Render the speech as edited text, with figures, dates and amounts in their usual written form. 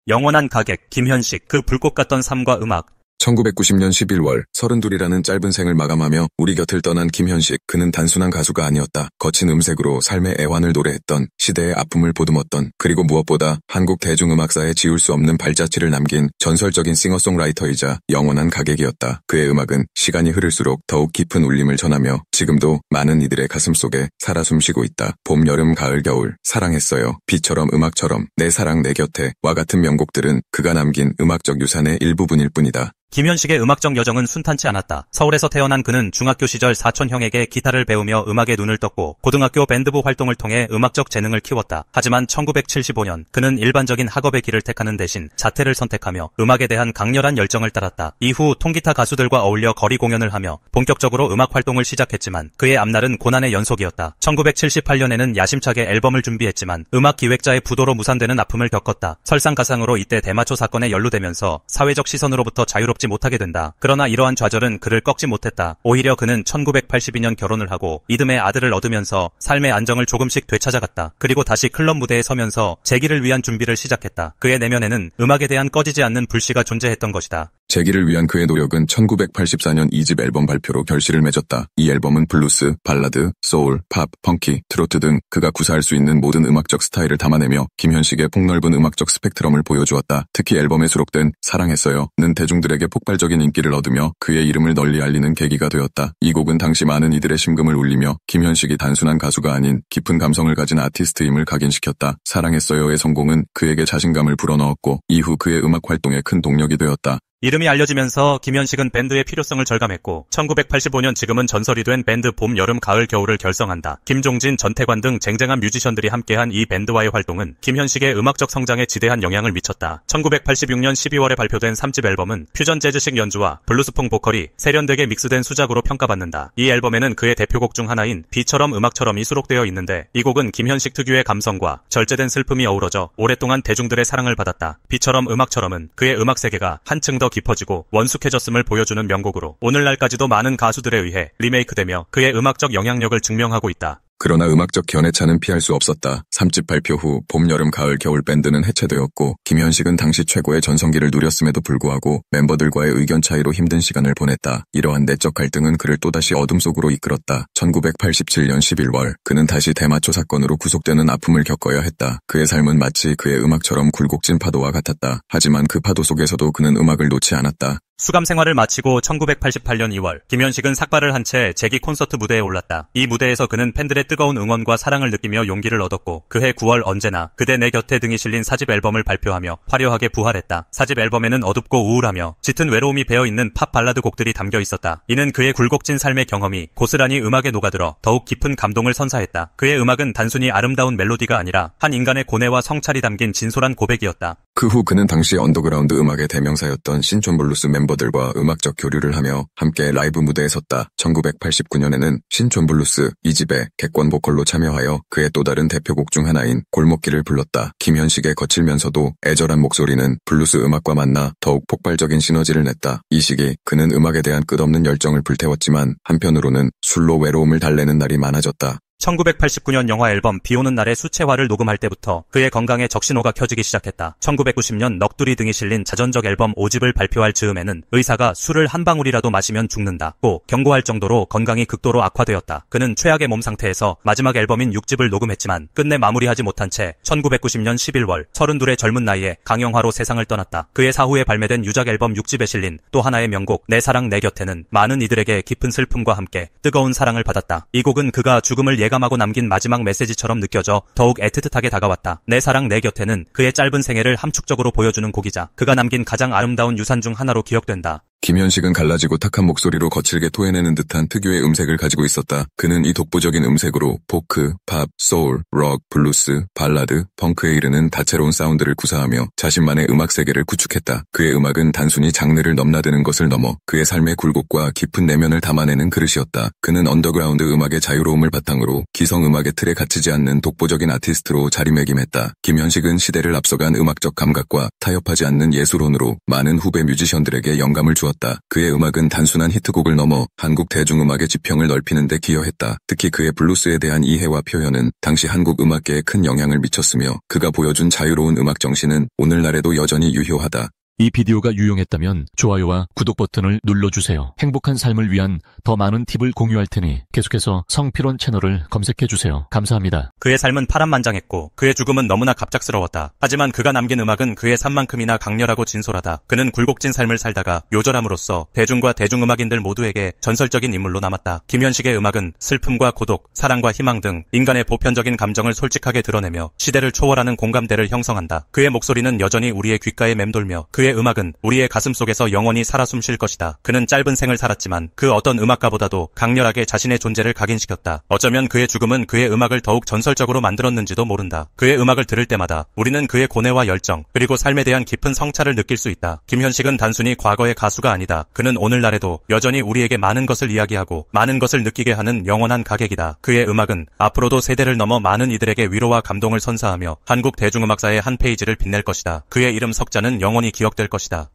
영원한 가객, 김현식, 그 불꽃 같던 삶과 음악. 1990년 11월 32이라는 짧은 생을 마감하며 우리 곁을 떠난 김현식. 그는 단순한 가수가 아니었다. 거친 음색으로 삶의 애환을 노래했던, 시대의 아픔을 보듬었던, 그리고 무엇보다 한국 대중음악사에 지울 수 없는 발자취를 남긴 전설적인 싱어송라이터이자 영원한 가객이었다. 그의 음악은 시간이 흐를수록 더욱 깊은 울림을 전하며 지금도 많은 이들의 가슴속에 살아 숨쉬고 있다. 봄, 여름, 가을, 겨울, 사랑했어요, 비처럼, 음악처럼, 내 사랑 내 곁에 와 같은 명곡들은 그가 남긴 음악적 유산의 일부분일 뿐이다. 김현식의 음악적 여정은 순탄치 않았다. 서울에서 태어난 그는 중학교 시절 사촌 형에게 기타를 배우며 음악에 눈을 떴고 고등학교 밴드부 활동을 통해 음악적 재능을 키웠다. 하지만 1975년 그는 일반적인 학업의 길을 택하는 대신 자퇴를 선택하며 음악에 대한 강렬한 열정을 따랐다. 이후 통기타 가수들과 어울려 거리 공연을 하며 본격적으로 음악 활동을 시작했지만 그의 앞날은 고난의 연속이었다. 1978년에는 야심차게 앨범을 준비했지만 음악 기획자의 부도로 무산되는 아픔을 겪었다. 설상가상으로 이때 대마초 사건에 연루되면서 사회적 시선으로부터 자유롭지 못하게 된다. 그러나 이러한 좌절은 그를 꺾지 못했다. 오히려 그는 1982년 결혼을 하고 이듬해 아들을 얻으면서 삶의 안정을 조금씩 되찾아갔다. 그리고 다시 클럽 무대에 서면서 재기를 위한 준비를 시작했다. 그의 내면에는 음악에 대한 꺼지지 않는 불씨가 존재했던 것이다. 재기를 위한 그의 노력은 1984년 2집 앨범 발표로 결실을 맺었다. 이 앨범은 블루스, 발라드, 소울, 팝, 펑키, 트로트 등 그가 구사할 수 있는 모든 음악적 스타일을 담아내며 김현식의 폭넓은 음악적 스펙트럼을 보여주었다. 특히 앨범에 수록된 사랑했어요는 대중들에게 폭발적인 인기를 얻으며 그의 이름을 널리 알리는 계기가 되었다. 이 곡은 당시 많은 이들의 심금을 울리며 김현식이 단순한 가수가 아닌 깊은 감성을 가진 아티스트임을 각인시켰다. 사랑했어요의 성공은 그에게 자신감을 불어넣었고 이후 그의 음악 활동에 큰 동력이 되었다. 이름이 알려지면서 김현식은 밴드의 필요성을 절감했고 1985년 지금은 전설이 된 밴드 봄, 여름, 가을, 겨울을 결성한다. 김종진, 전태관 등 쟁쟁한 뮤지션들이 함께한 이 밴드와의 활동은 김현식의 음악적 성장에 지대한 영향을 미쳤다. 1986년 12월에 발표된 3집 앨범은 퓨전 재즈식 연주와 블루스풍 보컬이 세련되게 믹스된 수작으로 평가받는다. 이 앨범에는 그의 대표곡 중 하나인 비처럼 음악처럼이 수록되어 있는데 이 곡은 김현식 특유의 감성과 절제된 슬픔이 어우러져 오랫동안 대중들의 사랑을 받았다. 비처럼 음악처럼은 그의 음악 세계가 한층 더 깊어지고 원숙해졌음을 보여주는 명곡으로 오늘날까지도 많은 가수들에 의해 리메이크되며 그의 음악적 영향력을 증명하고 있다. 그러나 음악적 견해차는 피할 수 없었다. 3집 발표 후 봄, 여름, 가을, 겨울 밴드는 해체되었고 김현식은 당시 최고의 전성기를 누렸음에도 불구하고 멤버들과의 의견 차이로 힘든 시간을 보냈다. 이러한 내적 갈등은 그를 또다시 어둠 속으로 이끌었다. 1987년 11월 그는 다시 대마초 사건으로 구속되는 아픔을 겪어야 했다. 그의 삶은 마치 그의 음악처럼 굴곡진 파도와 같았다. 하지만 그 파도 속에서도 그는 음악을 놓지 않았다. 수감 생활을 마치고 1988년 2월 김현식은 삭발을 한 채 재기 콘서트 무대에 올랐다. 이 무대에서 그는 팬들의 뜨거운 응원과 사랑을 느끼며 용기를 얻었고 그해 9월 언제나 그대 내 곁에 등이 실린 4집 앨범을 발표하며 화려하게 부활했다. 4집 앨범에는 어둡고 우울하며 짙은 외로움이 배어있는 팝 발라드 곡들이 담겨 있었다. 이는 그의 굴곡진 삶의 경험이 고스란히 음악에 녹아들어 더욱 깊은 감동을 선사했다. 그의 음악은 단순히 아름다운 멜로디가 아니라 한 인간의 고뇌와 성찰이 담긴 진솔한 고백이었다. 그 후 그는 당시 언더그라운드 음악의 대명사였던 신촌 블루스 멤버들과 음악적 교류를 하며 함께 라이브 무대에 섰다. 1989년에는 신촌 블루스 2집에 객권 보컬로 참여하여 그의 또 다른 대표곡 중 하나인 골목길을 불렀다. 김현식의 거칠면서도 애절한 목소리는 블루스 음악과 만나 더욱 폭발적인 시너지를 냈다. 이 시기 그는 음악에 대한 끝없는 열정을 불태웠지만 한편으로는 술로 외로움을 달래는 날이 많아졌다. 1989년 영화 앨범 비오는 날의 수채화를 녹음할 때부터 그의 건강에 적신호가 켜지기 시작했다. 1990년 넋두리 등이 실린 자전적 앨범 5집을 발표할 즈음에는 의사가 술을 한 방울이라도 마시면 죽는다고 경고할 정도로 건강이 극도로 악화되었다. 그는 최악의 몸 상태에서 마지막 앨범인 6집을 녹음했지만 끝내 마무리하지 못한 채 1990년 11월 32의 젊은 나이에 강영화로 세상을 떠났다. 그의 사후에 발매된 유작 앨범 6집에 실린 또 하나의 명곡 내 사랑 내 곁에는 많은 이들에게 깊은 슬픔과 함께 뜨거운 사랑을 받았다. 이 곡은 그가 죽음을 예감하고 남긴 마지막 메시지처럼 느껴져 더욱 애틋하게 다가왔다. 내 사랑 내 곁에는 그의 짧은 생애를 함축적으로 보여주는 곡이자 그가 남긴 가장 아름다운 유산 중 하나로 기억된다. 김현식은 갈라지고 탁한 목소리로 거칠게 토해내는 듯한 특유의 음색을 가지고 있었다. 그는 이 독보적인 음색으로 포크, 팝, 소울, 록, 블루스, 발라드, 펑크에 이르는 다채로운 사운드를 구사하며 자신만의 음악 세계를 구축했다. 그의 음악은 단순히 장르를 넘나드는 것을 넘어 그의 삶의 굴곡과 깊은 내면을 담아내는 그릇이었다. 그는 언더그라운드 음악의 자유로움을 바탕으로 기성 음악의 틀에 갇히지 않는 독보적인 아티스트로 자리매김했다. 김현식은 시대를 앞서간 음악적 감각과 타협하지 않는 예술혼으로 많은 후배 뮤지션들에게 영감을 주었다. 세웠다. 그의 음악은 단순한 히트곡을 넘어 한국 대중음악의 지평을 넓히는 데 기여했다. 특히 그의 블루스에 대한 이해와 표현은 당시 한국 음악계에 큰 영향을 미쳤으며 그가 보여준 자유로운 음악 정신은 오늘날에도 여전히 유효하다. 이 비디오가 유용했다면 좋아요와 구독 버튼을 눌러주세요. 행복한 삶을 위한 더 많은 팁을 공유할 테니 계속해서 성필원 채널을 검색해주세요. 감사합니다. 그의 삶은 파란만장했고 그의 죽음은 너무나 갑작스러웠다. 하지만 그가 남긴 음악은 그의 삶만큼이나 강렬하고 진솔하다. 그는 굴곡진 삶을 살다가 요절함으로써 대중과 대중음악인들 모두에게 전설적인 인물로 남았다. 김현식의 음악은 슬픔과 고독, 사랑과 희망 등 인간의 보편적인 감정을 솔직하게 드러내며 시대를 초월하는 공감대를 형성한다. 그의 목소리는 여전히 우리의 귓가에 맴돌며 그의 음악은 우리의 가슴 속에서 영원히 살아 숨쉴 것이다. 그는 짧은 생을 살았지만 그 어떤 음악가보다도 강렬하게 자신의 존재를 각인시켰다. 어쩌면 그의 죽음은 그의 음악을 더욱 전설적으로 만들었는지도 모른다. 그의 음악을 들을 때마다 우리는 그의 고뇌와 열정 그리고 삶에 대한 깊은 성찰을 느낄 수 있다. 김현식은 단순히 과거의 가수가 아니다. 그는 오늘날에도 여전히 우리에게 많은 것을 이야기하고 많은 것을 느끼게 하는 영원한 가객이다. 그의 음악은 앞으로도 세대를 넘어 많은 이들에게 위로와 감동을 선사하며 한국 대중음악사의 한 페이지를 빛낼 것이다. 그의 이름 석자는 영원히 기억될 것이다.